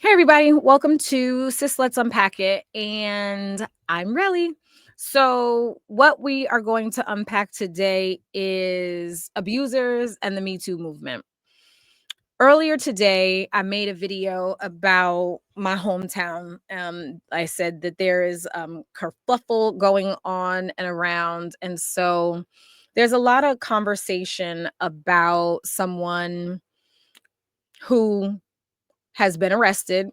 Hey everybody, welcome to Sis Let's Unpack It, and I'm Relly. So, what we are going to unpack today is abusers and the Me Too movement. Earlier today, I made a video about my hometown. I said that there is kerfuffle going on and around, and so there's a lot of conversation about someone who has been arrested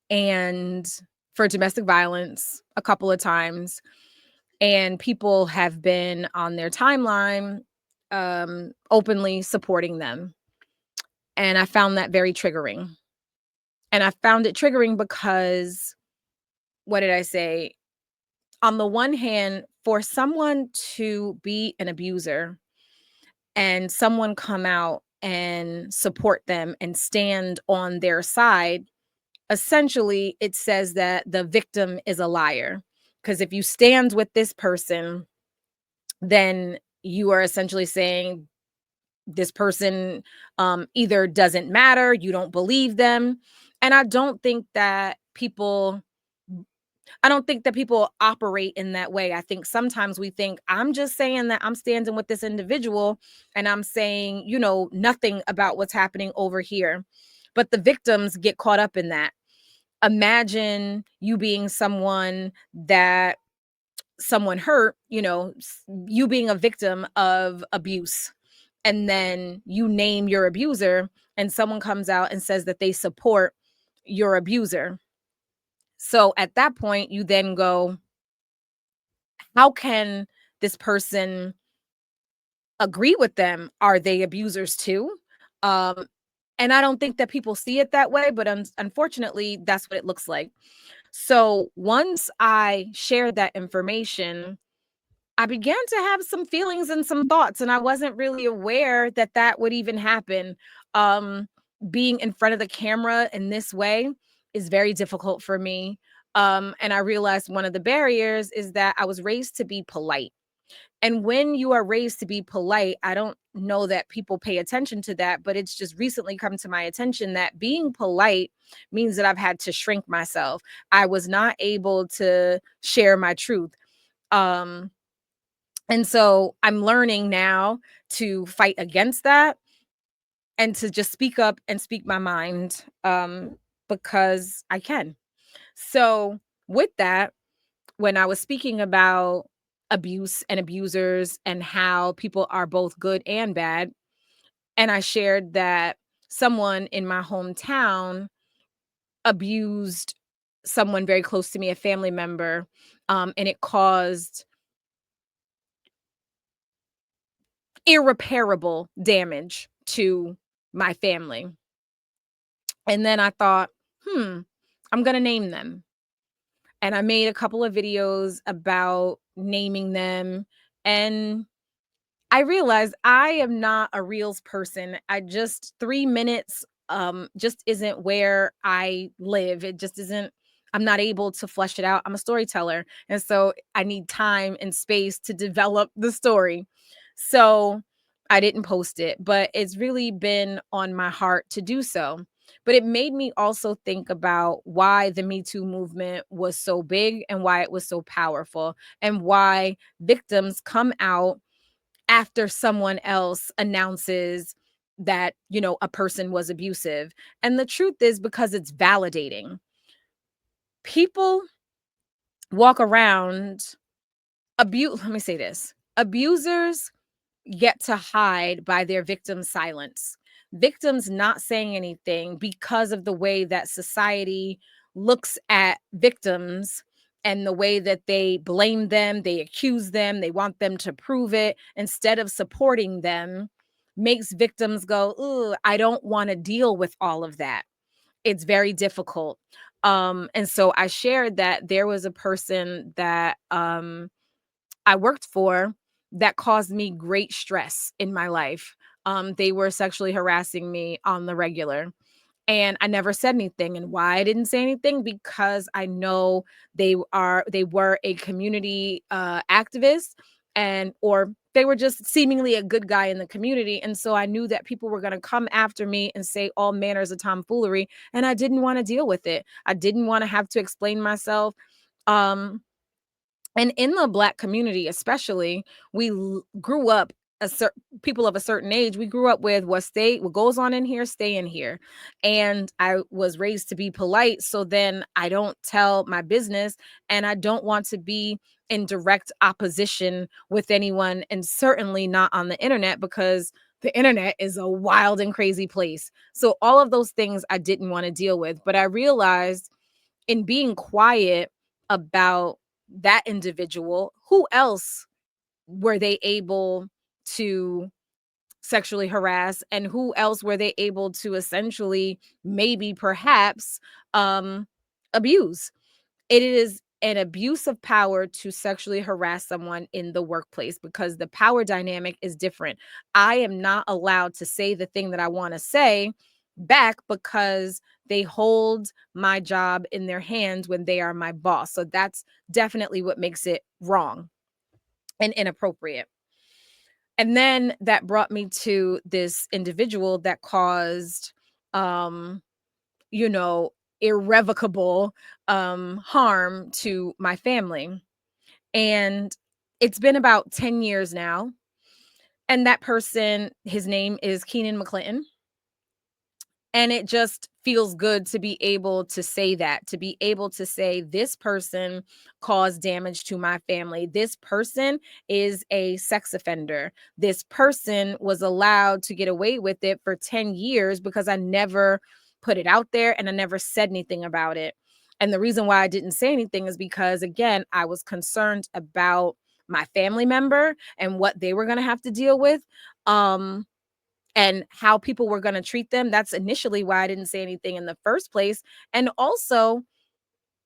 and for domestic violence a couple of times, and people have been on their timeline openly supporting them, and I found that very triggering. And I found it triggering because, what did I say? On the one hand, for someone to be an abuser and someone come out and support them and stand on their side, essentially it says that the victim is a liar, because if you stand with this person, then you are essentially saying this person either doesn't matter, you don't believe them. And I don't think that people operate in that way. I think sometimes we think, I'm just saying that I'm standing with this individual and I'm saying, nothing about what's happening over here. But the victims get caught up in that. Imagine you being someone that someone hurt, you being a victim of abuse, and then you name your abuser, and someone comes out and says that they support your abuser. So at that point, you then go, how can this person agree with them? Are they abusers too? Um, and I don't think that people see it that way, but unfortunately, that's what it looks like. So once I shared that information, I began to have some feelings and some thoughts, and I wasn't really aware that that would even happen. Um, Being in front of the camera in this way is very difficult for me. And I realized one of the barriers is that I was raised to be polite. And when you are raised to be polite, I don't know that people pay attention to that, but it's just recently come to my attention that being polite means that I've had to shrink myself. I was not able to share my truth. Um, and so I'm learning now to fight against that and to just speak up and speak my mind, because I can. So, with that, when I was speaking about abuse and abusers and how people are both good and bad, and I shared that someone in my hometown abused someone very close to me, a family member, and it caused irreparable damage to my family. And then I thought, I'm going to name them. And I made a couple of videos about naming them. And I realized I am not a reels person. I just 3 minutes just isn't where I live. It just isn't. I'm not able to flesh it out. I'm a storyteller. And so I need time and space to develop the story. So I didn't post it, but it's really been on my heart to do so. But it made me also think about why the Me Too movement was so big and why it was so powerful, and why victims come out after someone else announces that, a person was abusive. And the truth is, because it's validating. People walk around let me say this. Abusers get to hide by their victim's silence. Victims not saying anything because of the way that society looks at victims and the way that they blame them, they accuse them, they want them to prove it instead of supporting them, makes victims go, "Ooh, I don't want to deal with all of that." It's very difficult. And so I shared that there was a person that I worked for that caused me great stress in my life. They were sexually harassing me on the regular. And I never said anything. And why I didn't say anything? Because I know they were a community activist, and or they were just seemingly a good guy in the community. And so I knew that people were going to come after me and say all manners of tomfoolery, and I didn't want to deal with it. I didn't want to have to explain myself. Um, and in the Black community, especially, grew up people of a certain age. We grew up with what goes on in here, stay in here. And I was raised to be polite. So then I don't tell my business, and I don't want to be in direct opposition with anyone, and certainly not on the internet, because the internet is a wild and crazy place. So all of those things I didn't want to deal with. But I realized in being quiet about that individual, who else were they able to sexually harass, and who else were they able to essentially, maybe perhaps, um abuse? It is an abuse of power to sexually harass someone in the workplace, because the power dynamic is different. I am not allowed to say the thing that I want to say back, because they hold my job in their hands when they are my boss. So that's definitely what makes it wrong and inappropriate. And then that brought me to this individual that caused, um you know, irrevocable harm to my family. And it's been about 10 years now. And that person, his name is Keenan McClinton. And it just feels good to be able to say that, to be able to say, this person caused damage to my family. This person is a sex offender. This person was allowed to get away with it for 10 years because I never put it out there and I never said anything about it. And the reason why I didn't say anything is because, again, I was concerned about my family member and what they were going to have to deal with. And how people were going to treat them. That's initially why I didn't say anything in the first place. And also,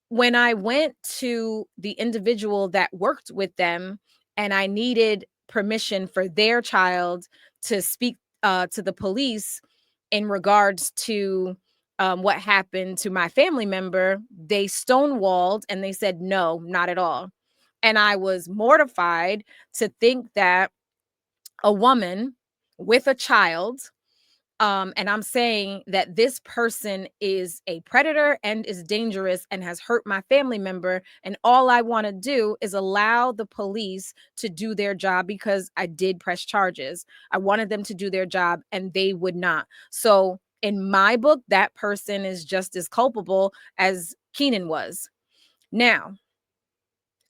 when I went to the individual that worked with them and I needed permission for their child to speak to the police in regards to what happened to my family member, they stonewalled and they said, no, not at all. And I was mortified to think that a woman with a child, and I'm saying that this person is a predator and is dangerous and has hurt my family member. And all I want to do is allow the police to do their job, because I did press charges. I wanted them to do their job and they would not. So in my book, that person is just as culpable as Keenan was. Now,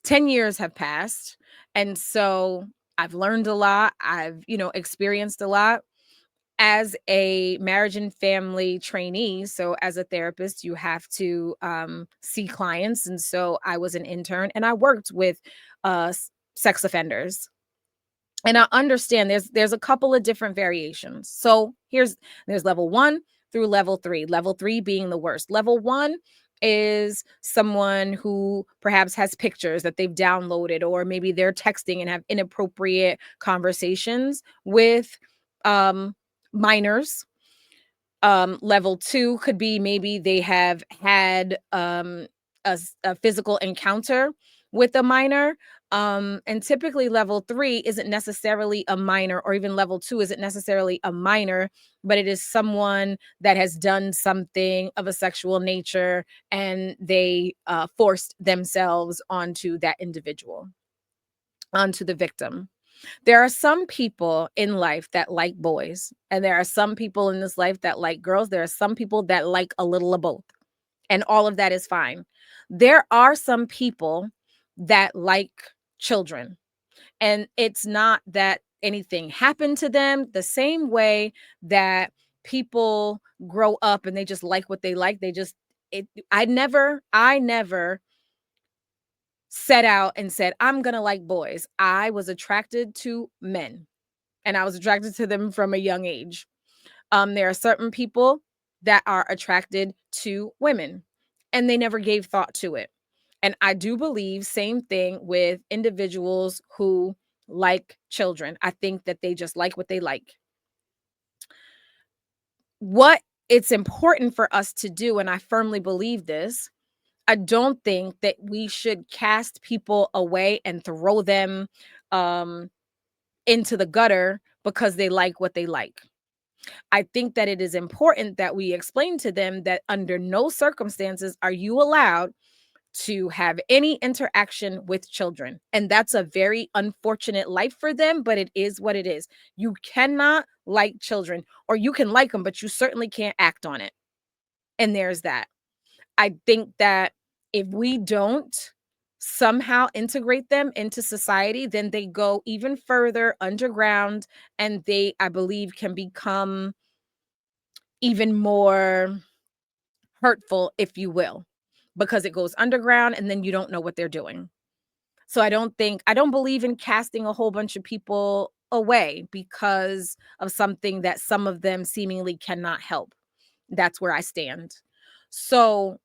10 years have passed. And so I've learned a lot. I've, experienced a lot as a marriage and family trainee. So as a therapist, you have to see clients. And so I was an intern and I worked with sex offenders. And I understand there's a couple of different variations. So there's level 1 through level 3. Level 3 being the worst. Level 1 is someone who perhaps has pictures that they've downloaded, or maybe they're texting and have inappropriate conversations with um minors. Level 2 could be maybe they have had a physical encounter with a minor. And typically level 3 isn't necessarily a minor, or even level 2 isn't necessarily a minor, but it is someone that has done something of a sexual nature, and they forced themselves onto that individual, onto the victim. There are some people in life that like boys, and there are some people in this life that like girls. There are some people that like a little of both, and all of that is fine. There are some people that like children, and it's not that anything happened to them. The same way that people grow up and they just like what they like, I never set out and said, I'm going to like boys. I was attracted to men, and I was attracted to them from a young age. There are certain people that are attracted to women, and they never gave thought to it. And I do believe same thing with individuals who like children. I think that they just like what they like. What it's important for us to do, and I firmly believe this, I don't think that we should cast people away and throw them um, into the gutter because they like what they like. I think that it is important that we explain to them that under no circumstances are you allowed to have any interaction with children. And that's a very unfortunate life for them, but it is what it is. You cannot like children, or you can like them, but you certainly can't act on it. And there's that. I think that if we don't somehow integrate them into society, then they go even further underground and they, I believe, can become even more hurtful, if you will, because it goes underground and then you don't know what they're doing. So I don't believe in casting a whole bunch of people away because of something that some of them seemingly cannot help. That's where I stand. So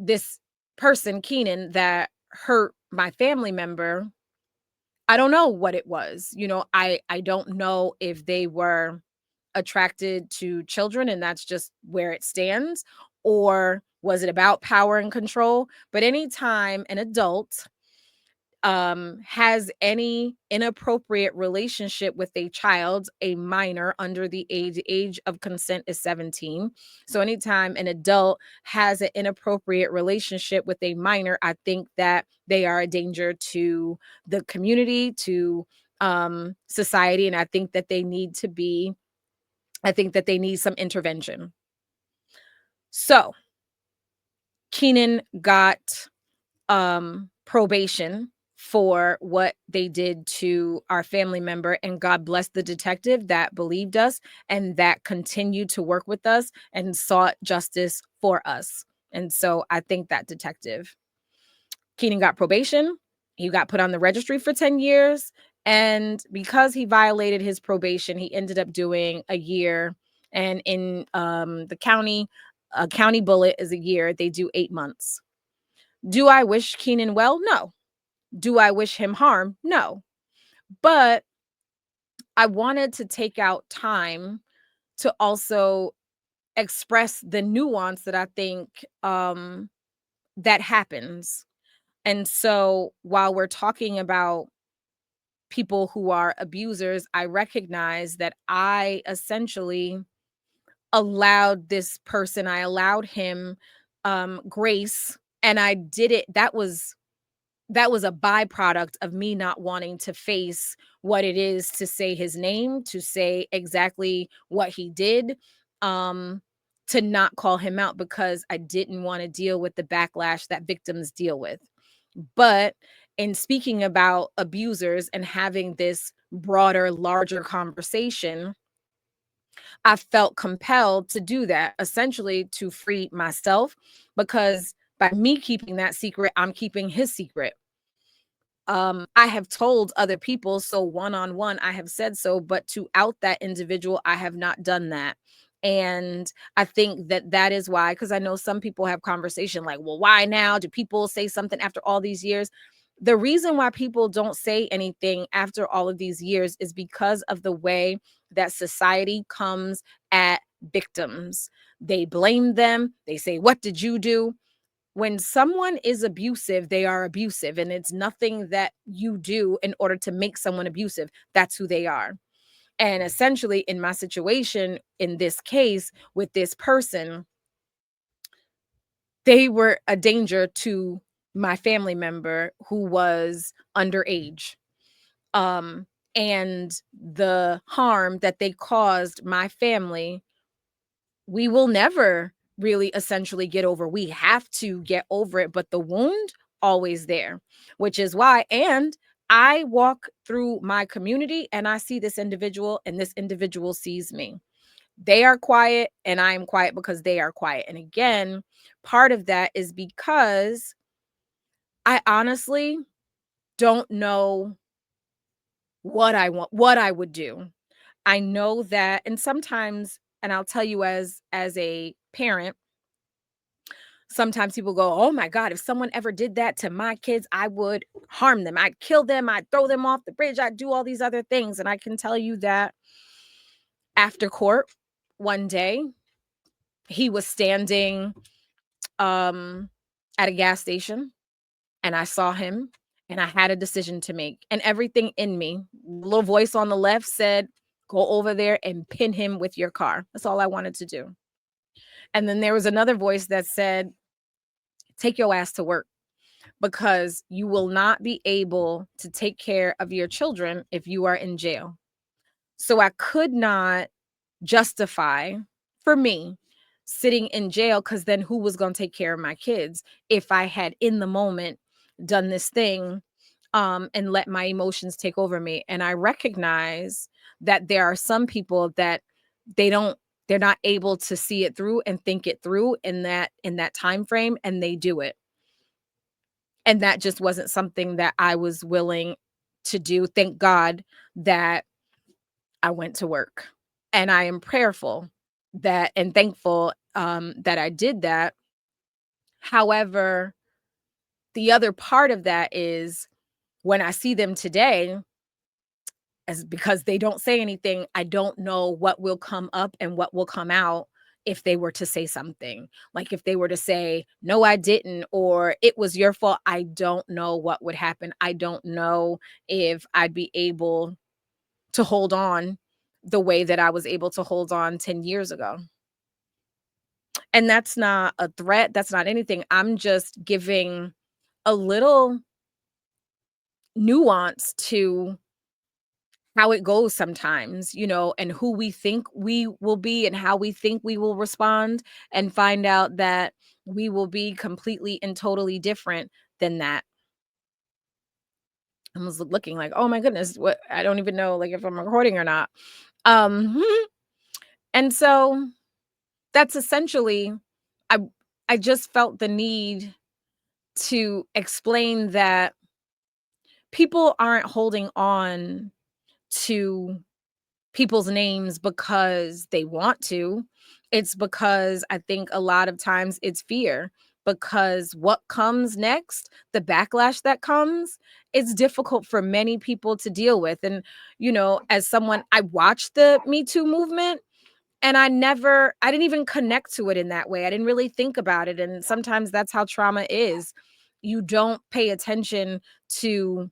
this person, Keenan, that hurt my family member, I don't know what it was. I don't know if they were attracted to children and that's just where it stands, or was it about power and control? But anytime an adult has any inappropriate relationship with a child, a minor under the age of consent is 17. So anytime an adult has an inappropriate relationship with a minor, I think that they are a danger to the community, to society, and I think that they need some intervention. So Keenan got probation for what they did to our family member, and God bless the detective that believed us and that continued to work with us and sought justice for us. And so I think that detective. Keenan got probation. He got put on the registry for 10 years. And because he violated his probation, he ended up doing a year. And in the county, a county bullet is a year. They do 8 months. Do I wish Keenan well? No. Do I wish him harm? No. But I wanted to take out time to also express the nuance that I think that happens. And so while we're talking about people who are abusers, I recognize that I essentially I allowed him grace, and I did it. That was a byproduct of me not wanting to face what it is to say his name, to say exactly what he did, um, to not call him out because I didn't want to deal with the backlash that victims deal with. But in speaking about abusers and having this broader, larger conversation, I felt compelled to do that, essentially to free myself, because by me keeping that secret, I'm keeping his secret. I have told other people, so one on one I have said so, but to out that individual I have not done that. And I think that that is why, because I know some people have conversation like, well, why now do people say something after all these years? The reason why people don't say anything after all of these years is because of the way that society comes at victims. They blame them, they say, what did you do? When someone is abusive, they are abusive, and it's nothing that you do in order to make someone abusive. That's who they are. And essentially, in my situation, in this case with this person, they were a danger to my family member who was underage. Um, and the harm that they caused my family, we will never really essentially get over. We have to get over it, but the wound always there, which is why. And I walk through my community and I see this individual and this individual sees me. They are quiet and I am quiet because they are quiet. And again, part of that is because I honestly don't know what I would do. I know that, and sometimes, and I'll tell you as a parent, sometimes people go, "Oh my God, if someone ever did that to my kids, I would harm them. I'd kill them. I'd throw them off the bridge. I'd do all these other things." And I can tell you that after court one day, he was standing um at a gas station and I saw him and I had a decision to make. And everything in me, little voice on the left said, go over there and pin him with your car. That's all I wanted to do. And then there was another voice that said, take your ass to work because you will not be able to take care of your children if you are in jail. So I could not justify for me sitting in jail because then who was going to take care of my kids if I had in the moment done this thing and let my emotions take over me. And I recognize that there are some people that they don't they're not able to see it through and think it through in that time frame, and they do it. And that just wasn't something that I was willing to do. Thank God that I went to work. And I am prayerful that and thankful that I did that. However, the other part of that is when I see them today, as because they don't say anything, I don't know what will come up and what will come out if they were to say something. Like if they were to say, "No, I didn't," or "It was your fault." I don't know what would happen. I don't know if I'd be able to hold on the way that I was able to hold on 10 years ago. And that's not a threat, that's not anything. I'm just giving a little nuance to how it goes sometimes, and who we think we will be and how we think we will respond, and find out that we will be completely and totally different than that. I was looking like, "Oh my goodness, what I don't even know like if I'm recording or not." Um and so that's essentially I I just felt the need to explain that people aren't holding on to people's names because they want to. It's because I think a lot of times it's fear, because what comes next, the backlash that comes, it's difficult for many people to deal with. And, as someone, I watched the Me Too movement and I didn't even connect to it in that way. I didn't really think about it. And sometimes that's how trauma is. You don't pay attention to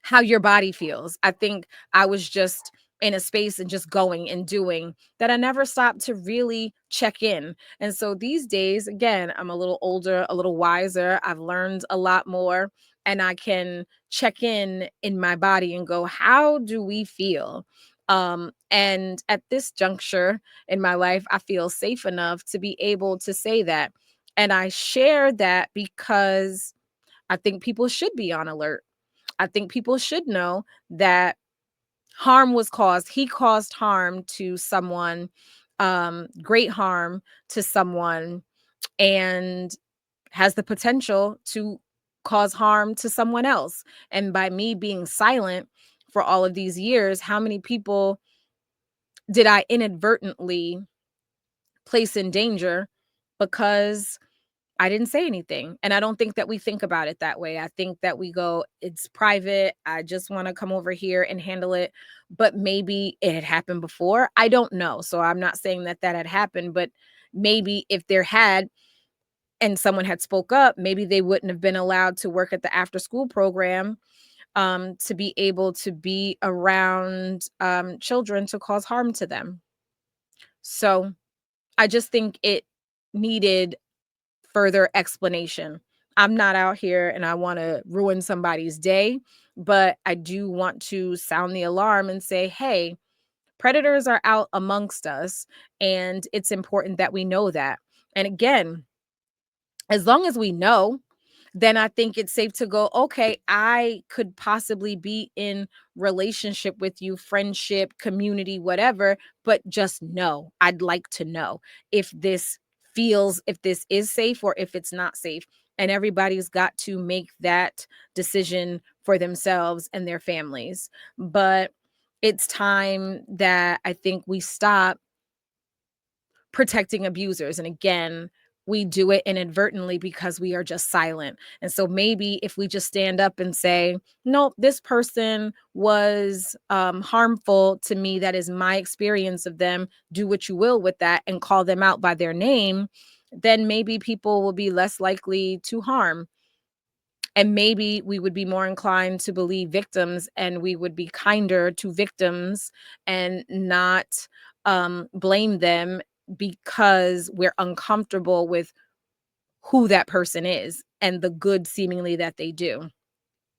how your body feels. I think I was just in a space and just going and doing that. I never stopped to really check in. And so these days, again, I'm a little older, a little wiser. I've learned a lot more, and I can check in my body and go, how do we feel? And at this juncture in my life, I feel safe enough to be able to say that. And I share that because I think people should be on alert. I think people should know that harm was caused. He caused harm to someone, great harm to someone, and has the potential to cause harm to someone else. And by me being silent for all of these years, how many people did I inadvertently place in danger because I didn't say anything? And I don't think that we think about it that way. I think that we go, it's private. I just want to come over here and handle it. But maybe it had happened before. I don't know. So I'm not saying that that had happened, but maybe if there had and someone had spoke up, maybe they wouldn't have been allowed to work at the after school program, to be able to be around children to cause harm to them. So I just think it needed further explanation. I'm not out here and I want to ruin somebody's day, but I do want to sound the alarm and say, hey, predators are out amongst us, and it's important that we know that. And again, as long as we know, then I think it's safe to go, okay, I could possibly be in relationship with you, friendship, community, whatever, but just know, I'd like to know if this is safe or if it's not safe. And everybody's got to make that decision for themselves and their families. But it's time that I think we stop protecting abusers. And again, we do it inadvertently because we are just silent. And so maybe if we just stand up and say, no, this person was harmful to me, that is my experience of them, do what you will with that, and call them out by their name, then maybe people will be less likely to harm. And maybe we would be more inclined to believe victims, and we would be kinder to victims and not blame them because we're uncomfortable with who that person is and the good seemingly that they do.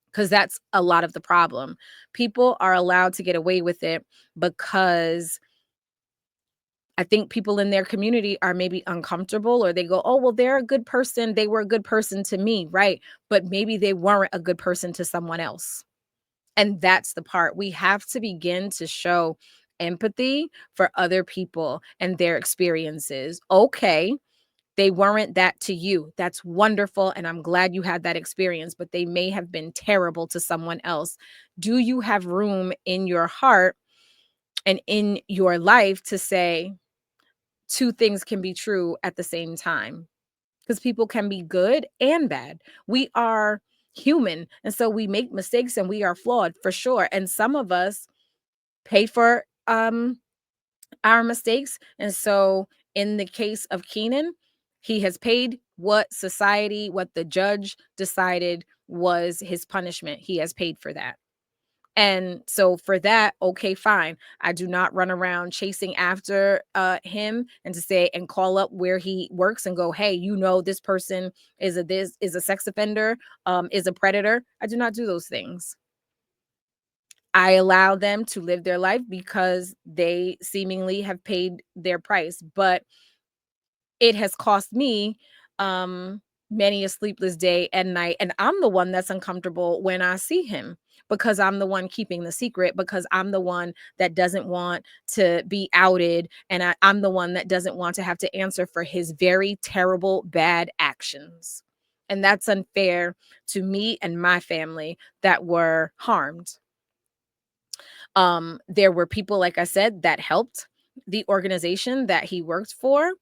Because that's a lot of the problem. People are allowed to get away with it because I think people in their community are maybe uncomfortable, or they go, "Oh, well, they're a good person. They were a good person to me." Right. But maybe they weren't a good person to someone else. And that's the part. We have to begin to show empathy for other people and their experiences. Okay, they weren't that to you. That's wonderful. And I'm glad you had that experience, but they may have been terrible to someone else. Do you have room in your heart and in your life to say two things can be true at the same time? Because people can be good and bad. We are human. And so we make mistakes and we are flawed for sure. And some of us pay for our mistakes. And so in the case of Keenan, he has paid what society, what the judge decided was his punishment. He has paid for that. And so for that, okay, fine. I do not run around chasing after him and to say and call up where he works and go, hey, this person is a sex offender, is a predator. I do not do those things. I allow them to live their life because they seemingly have paid their price. But it has cost me many a sleepless day and night, and I'm the one that's uncomfortable when I see him because I'm the one keeping the secret, because I'm the one that doesn't want to be outed, and I'm the one that doesn't want to have to answer for his very terrible bad actions. And that's unfair to me and my family that were harmed. There were people, like I said, that helped the organization that he worked for.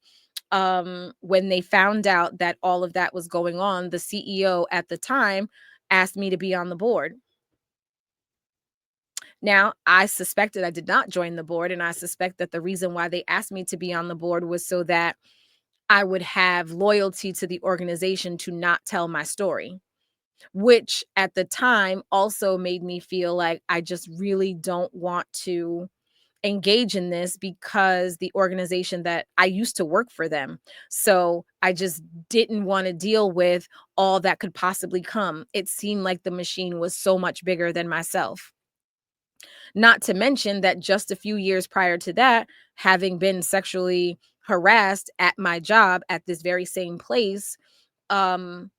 When they found out that all of that was going on, the CEO at the time asked me to be on the board. Now, I suspected I did not join the board, and I suspect that the reason why they asked me to be on the board was so that I would have loyalty to the organization to not tell my story, which at the time also made me feel like I just really don't want to engage in this because the organization that I used to work for them. So I just didn't want to deal with all that could possibly come. It seemed like the machine was so much bigger than myself. Not to mention that just a few years prior to that, having been sexually harassed at my job at this very same place, um,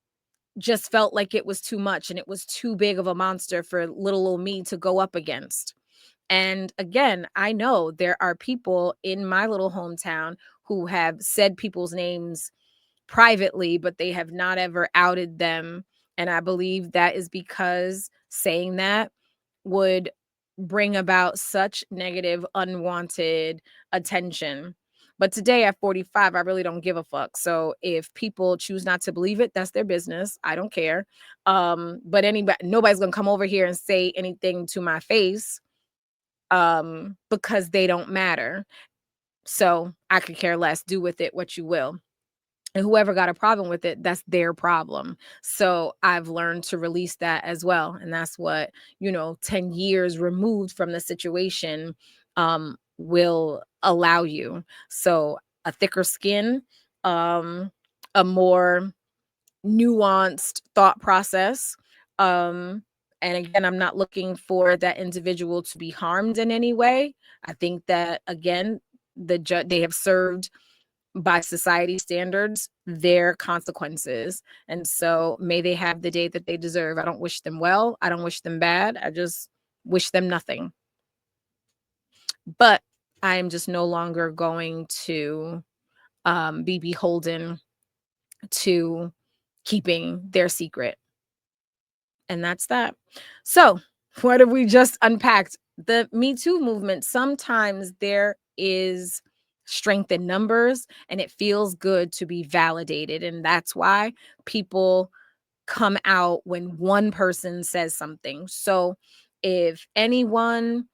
just felt like it was too much and it was too big of a monster for little old me to go up against. And again, I know there are people in my little hometown who have said people's names privately, but they have not ever outed them. And I believe that is because saying that would bring about such negative, unwanted attention. But today at 45, I really don't give a fuck. So if people choose not to believe it, that's their business. I don't care. But nobody's gonna come over here and say anything to my face because they don't matter. So I could care less. Do with it what you will. And whoever got a problem with it, that's their problem. So I've learned to release that as well. And that's what, 10 years removed from the situation will allow you. So a thicker skin, a more nuanced thought process. Um, and again, I'm not looking for that individual to be harmed in any way. I think that again, they have served by society standards their consequences, and so may they have the day that they deserve. I don't wish them well. I don't wish them bad. I just wish them nothing. But I am just no longer going to be beholden to keeping their secret. And that's that. So, what have we just unpacked? The Me Too movement, sometimes there is strength in numbers and it feels good to be validated. And that's why people come out when one person says something. So, if anyone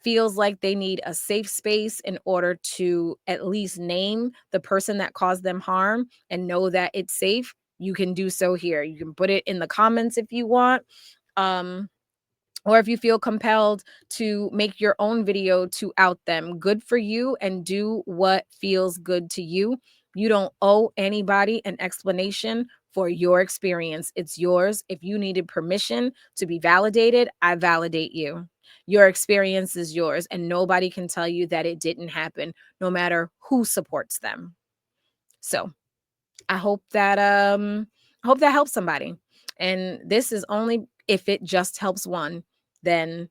feels like they need a safe space in order to at least name the person that caused them harm and know that it's safe, you can do so here. You can put it in the comments if you want. Um, or if you feel compelled to make your own video to out them, good for you, and do what feels good to you. You don't owe anybody an explanation for your experience. It's yours. If you needed permission to be validated, I validate you. Your experience is yours, and nobody can tell you that it didn't happen, no matter who supports them. So I hope that helps somebody. And this is only if it just helps one, then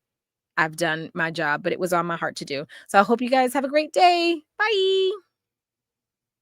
I've done my job, but it was on my heart to do. So I hope you guys have a great day. Bye.